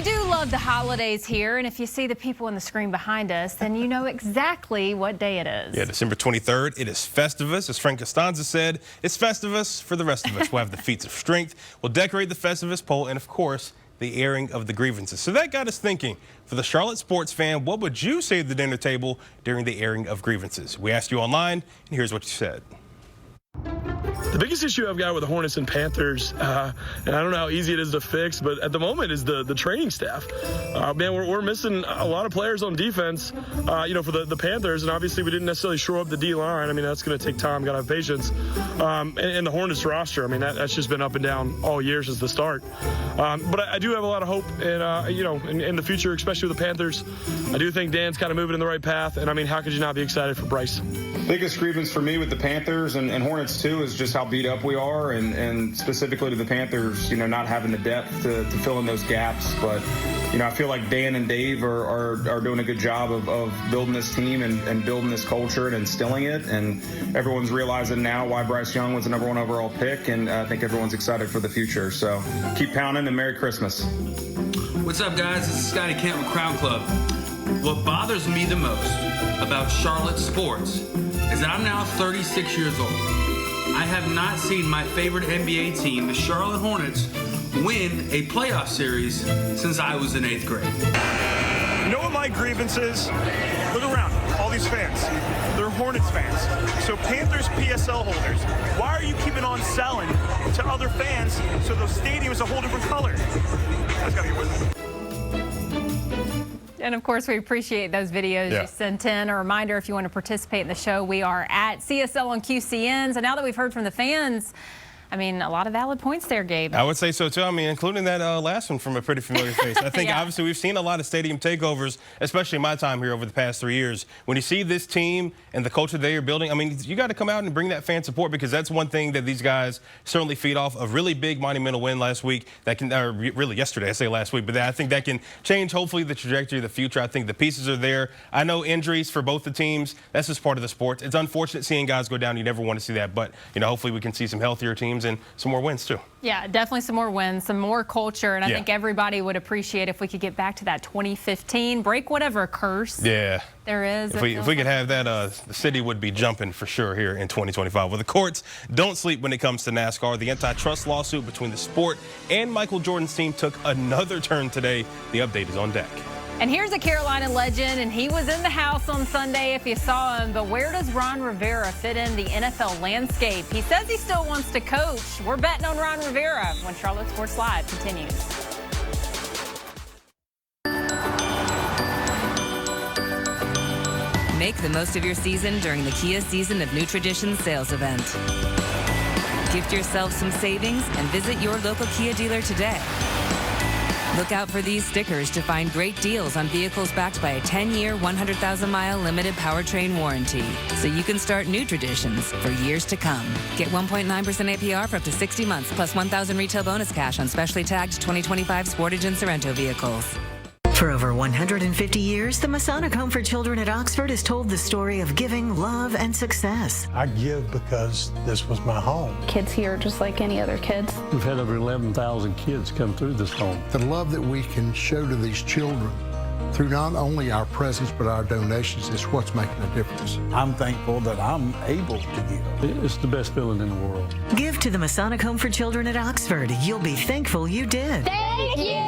we do love the holidays here, and if you see the people on the screen behind us, then you know exactly what day it is. Yeah, December 23rd, it is Festivus. As Frank Costanza said, it's Festivus for the rest of us. We'll have the Feats of Strength, we'll decorate the Festivus pole, and of course, the airing of the grievances. So that got us thinking, for the Charlotte sports fan, what would you say at the dinner table during the airing of grievances? We asked you online, and here's what you said. The biggest issue I've got with the Hornets and Panthers, and I don't know how easy it is to fix, but at the moment is the training staff. Man, we're missing a lot of players on defense, for the Panthers, and obviously we didn't necessarily shore up the D-line. I mean, that's going to take time, got to have patience. And the Hornets roster, I mean, that's just been up and down all year since the start. But I do have a lot of hope, and in the future, especially with the Panthers. I do think Dan's kind of moving in the right path, and I mean, how could you not be excited for Bryce? Biggest grievance for me with the Panthers and Hornets too is just how beat up we are, and specifically to the Panthers, not having the depth to fill in those gaps. But I feel like Dan and Dave are doing a good job of building this team and building this culture and instilling it, and everyone's realizing now why Bryce Young was the #1 overall pick, and I think everyone's excited for the future. So keep pounding and Merry Christmas. What's up, guys? This is Scotty Kent with Crown Club. What bothers me the most about Charlotte sports is that I'm now 36 years old. I have not seen my favorite NBA team, the Charlotte Hornets, win a playoff series since I was in 8th grade. You know what my grievance is? Look around, all these fans. They're Hornets fans. So Panthers PSL holders, why are you keeping on selling to other fans so those stadiums are a whole different color? That's gotta get with it. And of course, we appreciate those videos you sent in. A reminder, if you want to participate in the show, we are at CSL on QCNs. And now that we've heard from the fans, I mean, a lot of valid points there, Gabe. I would say so, too. I mean, including that last one from a pretty familiar face. I think, obviously, we've seen a lot of stadium takeovers, especially in my time here over the past 3 years. When you see this team and the culture they are building, I mean, you got to come out and bring that fan support, because that's one thing that these guys certainly feed off. A really big monumental win last week that can, or really yesterday, I say last week, but I think that can change, hopefully, the trajectory of the future. I think the pieces are there. I know injuries for both the teams. That's just part of the sport. It's unfortunate seeing guys go down. You never want to see that, but, hopefully we can see some healthier teams and some more wins too. Yeah, definitely some more wins, some more culture, and I think everybody would appreciate if we could get back to that 2015, break whatever curse there is. If we could have that, the city would be jumping for sure here in 2025. Well, the courts don't sleep when it comes to NASCAR. The antitrust lawsuit between the sport and Michael Jordan's team took another turn today. The update is on deck. And here's a Carolina legend, and he was in the house on Sunday if you saw him. But where does Ron Rivera fit in the NFL landscape? He says he still wants to coach. We're betting on Ron Rivera when Charlotte Sports Live continues. Make the most of your season during the Kia Season of New Traditions sales event. Gift yourself some savings and visit your local Kia dealer today. Look out for these stickers to find great deals on vehicles backed by a 10-year, 100,000-mile limited powertrain warranty, so you can start new traditions for years to come. Get 1.9% APR for up to 60 months, plus $1,000 retail bonus cash on specially tagged 2025 Sportage and Sorrento vehicles. For over 150 years, the Masonic Home for Children at Oxford has told the story of giving, love, and success. I give because this was my home. Kids here are just like any other kids. We've had over 11,000 kids come through this home. The love that we can show to these children through not only our presence but our donations is what's making a difference. I'm thankful that I'm able to give. It's the best feeling in the world. Give to the Masonic Home for Children at Oxford. You'll be thankful you did. Thank you!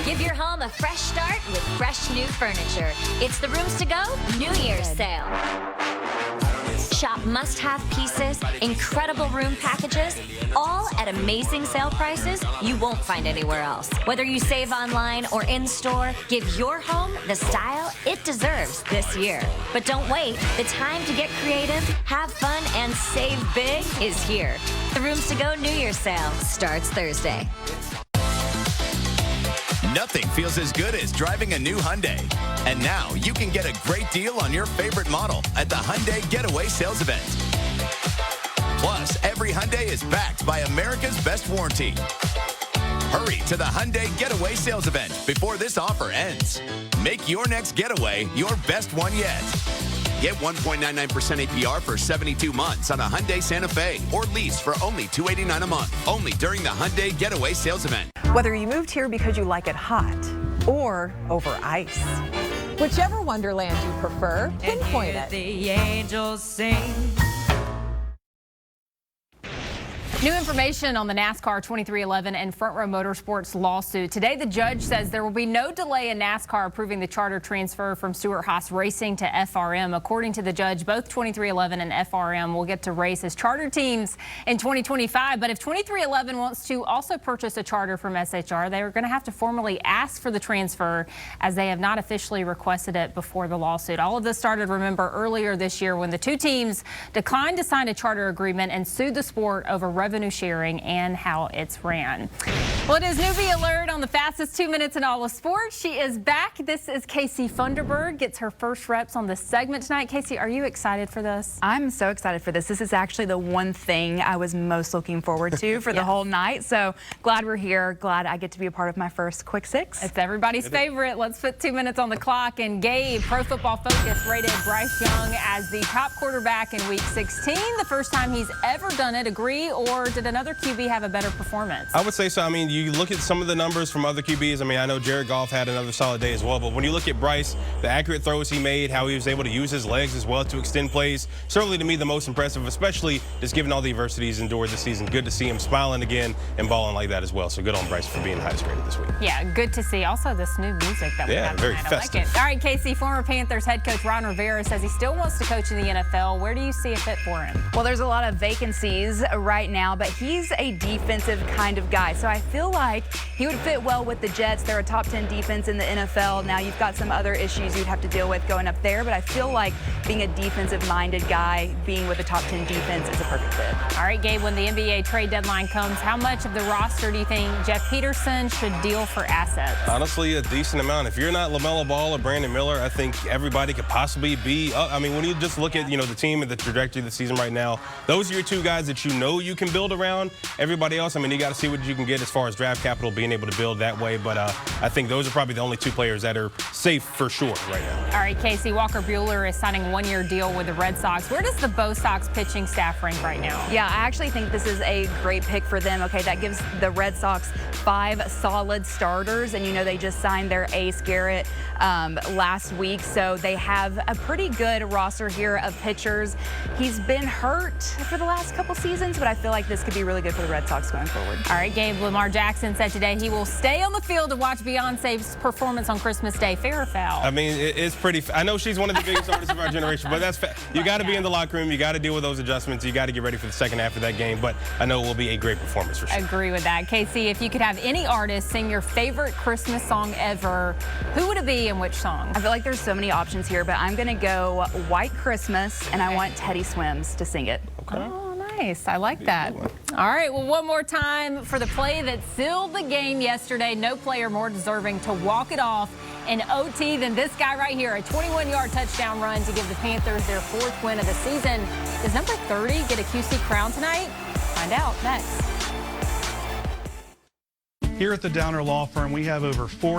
Give your home a fresh start with fresh new furniture. It's the Rooms to Go New Year's sale. Shop must-have pieces, incredible room packages, all at amazing sale prices you won't find anywhere else. Whether you save online or in-store, give your home the style it deserves this year. But don't wait. The time to get creative, have fun, and save big is here. The Rooms to Go New Year's sale starts Thursday. Nothing feels as good as driving a new Hyundai. And now you can get a great deal on your favorite model at the Hyundai Getaway Sales Event. Plus, every Hyundai is backed by America's best warranty. Hurry to the Hyundai Getaway Sales Event before this offer ends. Make your next getaway your best one yet. Get 1.99% APR for 72 months on a Hyundai Santa Fe or lease for only $289 a month. Only during the Hyundai Getaway Sales Event. Whether you moved here because you like it hot or over ice. Whichever Wonderland you prefer, pinpoint it. The angels sing. New information on the NASCAR 2311 and Front Row Motorsports lawsuit. Today, the judge says there will be no delay in NASCAR approving the charter transfer from Stewart-Haas Racing to FRM. According to the judge, both 2311 and FRM will get to race as charter teams in 2025. But if 2311 wants to also purchase a charter from SHR, they are going to have to formally ask for the transfer, as they have not officially requested it before the lawsuit. All of this started, remember, earlier this year when the two teams declined to sign a charter agreement and sued the sport over revenue sharing and how it's ran. Well, it is Newbie Alert on the fastest 2 minutes in all of sports. She is back. This is Casey Funderburg. Gets her first reps on this segment tonight. Casey, are you excited for this? I'm so excited for this. This is actually the one thing I was most looking forward to for the whole night. So glad we're here. Glad I get to be a part of my first Quick Six. It's everybody's favorite. Let's put 2 minutes on the clock. And Gabe, Pro Football Focus rated Bryce Young as the top quarterback in Week 16. The first time he's ever done it. Agree, or did another QB have a better performance? I would say so. I mean, you look at some of the numbers from other QBs. I mean, I know Jared Goff had another solid day as well, but when you look at Bryce, the accurate throws he made, how he was able to use his legs as well to extend plays, certainly to me the most impressive, especially just given all the adversity he's endured this season. Good to see him smiling again and balling like that as well. So good on Bryce for being the highest rated this week. Yeah, good to see. Also, this new music that we have very tonight. festive. I like it. All right, Casey, former Panthers head coach Ron Rivera says he still wants to coach in the NFL. Where do you see a fit for him? Well, there's a lot of vacancies right now, but he's a defensive kind of guy. So I feel like he would fit well with the Jets. They're a top 10 defense in the NFL. Now you've got some other issues you'd have to deal with going up there, but I feel like being a defensive-minded guy, being with a top 10 defense is a perfect fit. All right, Gabe, when the NBA trade deadline comes, how much of the roster do you think Jeff Peterson should deal for assets? Honestly, a decent amount. If you're not LaMelo Ball or Brandon Miller, I think everybody could possibly be up. I mean, when you just look at, the team and the trajectory of the season right now, those are your two guys that you can build around. Everybody else, I mean, you got to see what you can get as far as draft capital, being able to build that way. But I think those are probably the only two players that are safe for sure right now. All right, Casey, Walker Buehler is signing a one-year deal with the Red Sox. Where does the Bo Sox pitching staff rank right now? Yeah, I actually think this is a great pick for them. Okay, that gives the Red Sox 5 solid starters, and they just signed their ace Garrett last week, so they have a pretty good roster here of pitchers. He's been hurt for the last couple seasons, but I feel like this could be really good for the Red Sox going forward. All right, Gabe, Lamar Jackson said today he will stay on the field to watch Beyonce's performance on Christmas Day. Fair or foul? I mean, it's pretty. I know she's one of the biggest artists of our generation, but that's you got to be in the locker room. You got to deal with those adjustments. You got to get ready for the second half of that game. But I know it will be a great performance for sure. I agree with that. Casey, if you could have any artist sing your favorite Christmas song ever, who would it be and which song? I feel like there's so many options here, but I'm going to go White Christmas, and I want Teddy Swims to sing it. Okay. Oh, nice. I like that. All right, well, one more time for the play that sealed the game yesterday. No player more deserving to walk it off in OT than this guy right here. A 21-yard touchdown run to give the Panthers their 4th win of the season. Does number 30 get a QC crown tonight? Find out next. Here at the Downer Law Firm, we have over 40